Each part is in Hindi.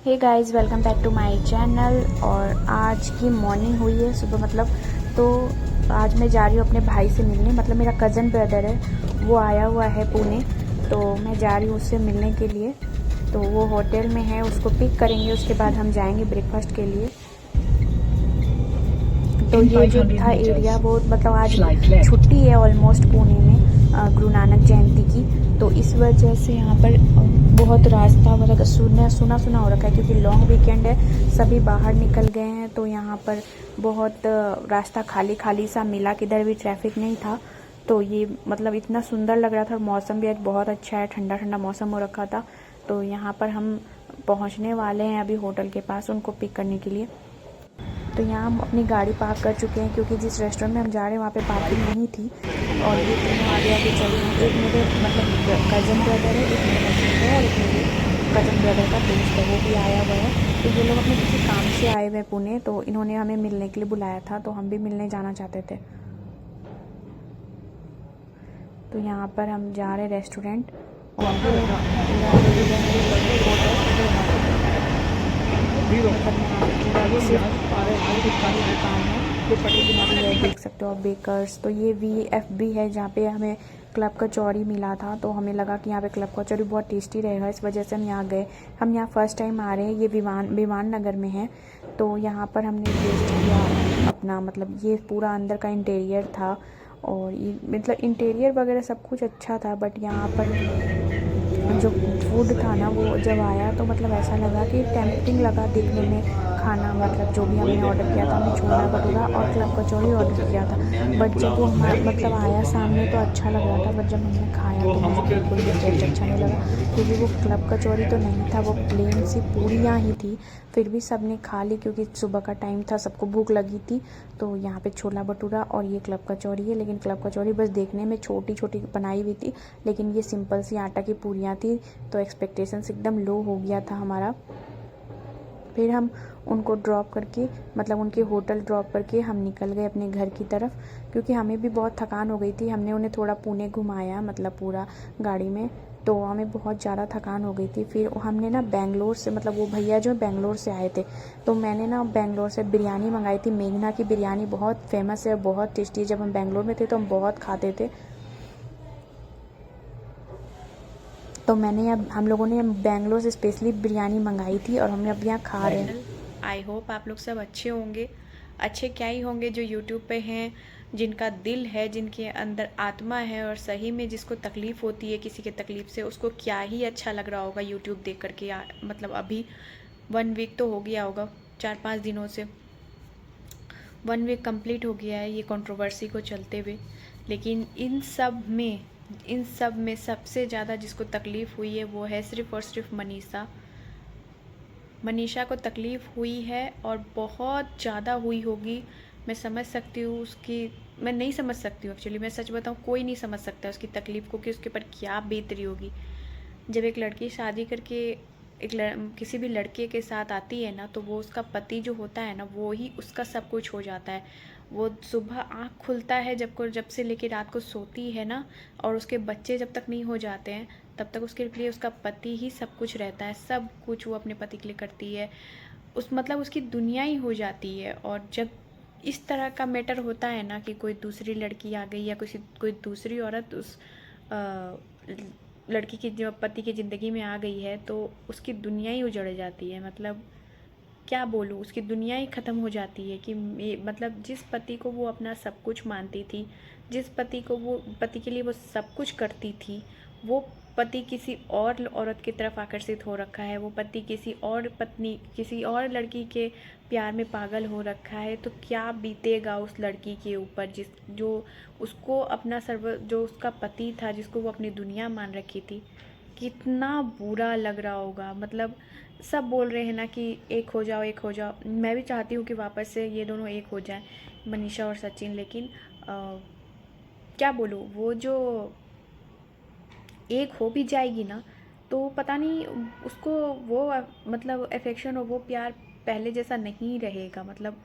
Hey guys, welcome back to my channel. और आज की मॉर्निंग हुई है सुबह, मतलब तो आज मैं जा रही हूँ अपने भाई से मिलने। मतलब मेरा कज़न ब्रदर है, वो आया हुआ है पुणे, तो मैं जा रही हूँ उससे मिलने के लिए। तो वो होटल में है, उसको पिक करेंगे, उसके बाद हम जाएंगे ब्रेकफास्ट के लिए। तो ये जो था एरिया, वो मतलब आज छुट्टी है ऑलमोस्ट पुणे में, गुरु नानक जयंती की। तो इस वजह से यहाँ पर बहुत रास्ता मतलब सुना सुना सुना हो रखा है, क्योंकि लॉन्ग वीकेंड है, सभी बाहर निकल गए हैं। तो यहाँ पर बहुत रास्ता खाली खाली सा मिला, किधर भी ट्रैफिक नहीं था। तो ये मतलब इतना सुंदर लग रहा था, और मौसम भी आज बहुत अच्छा है, ठंडा ठंडा मौसम हो रखा था। तो यहाँ पर हम पहुँचने वाले हैं अभी होटल के पास उनको पिक करने के लिए। तो यहाँ हम अपनी गाड़ी पार्क कर चुके हैं, क्योंकि जिस रेस्टोरेंट में हम जा रहे हैं वहाँ पे पार्किंग नहीं थी। और ये तीनों आगे आगे चल रहे हैं। एक मेरे मतलब कज़न ब्रदर है, एक मेरा हस्बैंड है, और एक मेरे कज़न ब्रदर का दोस्त है, वो भी आया हुआ है। तो ये लोग अपने किसी काम से आए हुए हैं पुणे, तो इन्होंने हमें मिलने के लिए बुलाया था, तो हम भी मिलने जाना चाहते थे। तो यहाँ पर हम जा रहे हैं रेस्टोरेंट, और ये पूरा देख सकते हो आप बेकर्स। तो ये VFB है, जहाँ पे हमें क्लब कचौरी मिला था, तो हमें लगा कि यहाँ पे क्लब कचौरी बहुत टेस्टी रहेगा, इस वजह से हम यहाँ गए। हम यहाँ फर्स्ट टाइम आ रहे हैं, ये विमान नगर में है। तो यहाँ पर हमने टेस्ट किया अपना, मतलब ये पूरा अंदर का इंटीरियर था, और ये मतलब इंटीरियर वगैरह सब कुछ अच्छा था। बट यहाँ पर जो फूड था ना, वो जब आया तो मतलब ऐसा लगा कि टेम्पटिंग लगा देखने में खाना। मतलब जो भी हमने ऑर्डर किया था, हमने छोला भटूरा और क्लब कचौड़ी ऑर्डर किया था। बट जब वो मतलब आया सामने तो अच्छा लग रहा था, बट जब हमने खाया तो मुझे बिल्कुल भी टेस्ट अच्छा नहीं लगा, क्योंकि वो क्लब कचौड़ी तो नहीं था, वो प्लेन सी पूरियाँ ही थी। फिर भी सब ने खा ली, क्योंकि सुबह का टाइम था, सबको भूख लगी थी। तो यहाँ पे छोला भटूरा और ये क्लब कचौड़ी है, लेकिन क्लब कचौड़ी बस देखने में छोटी छोटी बनाई हुई थी, लेकिन ये सिंपल सी आटा की पूरियाँ थी। तो एक्सपेक्टेशंस एकदम लो हो गया था हमारा। फिर हम उनको ड्रॉप करके, मतलब उनके होटल ड्रॉप करके हम निकल गए अपने घर की तरफ, क्योंकि हमें भी बहुत थकान हो गई थी। हमने उन्हें थोड़ा पुणे घुमाया, मतलब पूरा गाड़ी में, तो हमें बहुत ज़्यादा थकान हो गई थी। फिर हमने ना बेंगलोर से, मतलब वो भैया जो बेंगलोर से आए थे, तो मैंने ना बेंगलोर से बिरयानी मंगाई थी। मेघना की बिरयानी बहुत फेमस है, बहुत टेस्टी है। जब हम बेंगलोर में थे तो हम बहुत खाते थे। तो मैंने अब हम लोगों ने बेंगलोर से स्पेशली बिरयानी मंगाई थी, और हमने अब यहाँ खा रहे हैं। आई होप आप लोग सब अच्छे होंगे। अच्छे क्या ही होंगे, जो यूट्यूब पे हैं, जिनका दिल है, जिनके अंदर आत्मा है, और सही में जिसको तकलीफ़ होती है किसी के तकलीफ़ से, उसको क्या ही अच्छा लग रहा होगा यूट्यूब देख करके। मतलब अभी 1 वीक तो हो गया होगा, 4-5 दिनों से 1 वीक कंप्लीट हो गया है ये कंट्रोवर्सी को चलते हुए। लेकिन इन सब में सबसे ज़्यादा जिसको तकलीफ़ हुई है वो है सिर्फ़ और सिर्फ मनीषा को तकलीफ़ हुई है, और बहुत ज़्यादा हुई होगी। मैं समझ सकती हूँ उसकी, मैं नहीं समझ सकती हूँ एक्चुअली, मैं सच बताऊँ, कोई नहीं समझ सकता उसकी तकलीफ़ को, कि उसके ऊपर क्या बीत रही होगी। जब एक लड़की शादी करके किसी भी लड़के के साथ आती है ना, तो वो उसका पति जो होता है ना, वो ही उसका सब कुछ हो जाता है। वो सुबह आँख खुलता है जब से लेके रात को सोती है ना, और उसके बच्चे जब तक नहीं हो जाते हैं, तब तक उसके लिए उसका पति ही सब कुछ रहता है। सब कुछ वो अपने पति के लिए करती है, उस मतलब उसकी दुनिया ही हो जाती है। और जब इस तरह का मैटर होता है ना, कि कोई दूसरी लड़की आ गई, या कोई दूसरी औरत उस लड़की की जो पति की ज़िंदगी में आ गई है, तो उसकी दुनिया ही उजड़ जाती है। मतलब क्या बोलूँ, उसकी दुनिया ही ख़त्म हो जाती है। कि मतलब जिस पति को वो अपना सब कुछ मानती थी, जिस पति के लिए वो सब कुछ करती थी, वो पति किसी और औरत की तरफ आकर्षित हो रखा है, वो पति किसी और लड़की के प्यार में पागल हो रखा है। तो क्या बीतेगा उस लड़की के ऊपर, जो उसको अपना जो उसका पति था, जिसको वो अपनी दुनिया मान रखी थी, कितना बुरा लग रहा होगा। मतलब सब बोल रहे हैं ना कि एक हो जाओ, एक हो जाओ। मैं भी चाहती हूँ कि वापस से ये दोनों एक हो जाएं, मनीषा और सचिन। लेकिन क्या बोलूँ, वो जो एक हो भी जाएगी ना, तो पता नहीं उसको वो मतलब अफेक्शन और वो प्यार पहले जैसा नहीं रहेगा। मतलब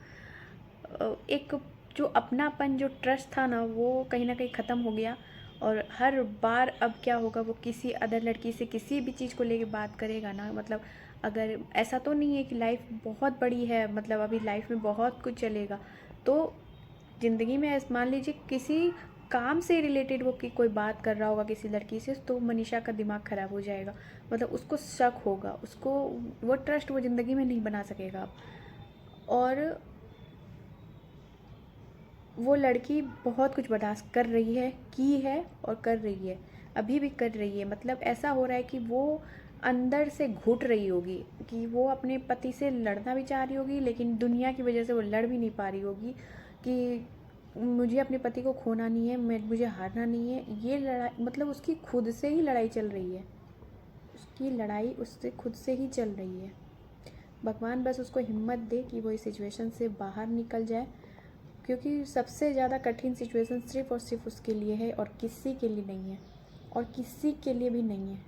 एक जो अपनापन, जो ट्रस्ट था ना, वो कहीं ना कहीं ख़त्म हो गया। और हर बार अब क्या होगा, वो किसी अदर लड़की से किसी भी चीज़ को लेके बात करेगा ना, मतलब अगर ऐसा तो नहीं है कि लाइफ बहुत बड़ी है, मतलब अभी लाइफ में बहुत कुछ चलेगा, तो ज़िंदगी में मान लीजिए किसी काम से रिलेटेड वो कि कोई बात कर रहा होगा किसी लड़की से, तो मनीषा का दिमाग ख़राब हो जाएगा, मतलब उसको शक होगा, उसको वो ट्रस्ट वो ज़िंदगी में नहीं बना सकेगा। और वो लड़की बहुत कुछ बर्दाश्त कर रही है, की है और कर रही है, अभी भी कर रही है। मतलब ऐसा हो रहा है कि वो अंदर से घुट रही होगी कि वो अपने पति से लड़ना भी चाह रही होगी, लेकिन दुनिया की वजह से वो लड़ भी नहीं पा रही होगी कि मुझे अपने पति को खोना नहीं है, मुझे हारना नहीं है। ये लड़ाई मतलब उसकी खुद से ही लड़ाई चल रही है, उसकी लड़ाई उससे खुद से ही चल रही है। भगवान बस उसको हिम्मत दे कि वो इस सिचुएशन से बाहर निकल जाए, क्योंकि सबसे ज़्यादा कठिन सिचुएशन सिर्फ़ और सिर्फ उसके लिए है और किसी के लिए नहीं है, और किसी के लिए भी नहीं है।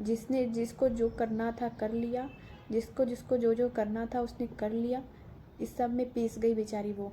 जिसने जिसको जो करना था कर लिया, जिसको जिसको जो जो करना था उसने कर लिया, इस सब में पिस गई बेचारी वो।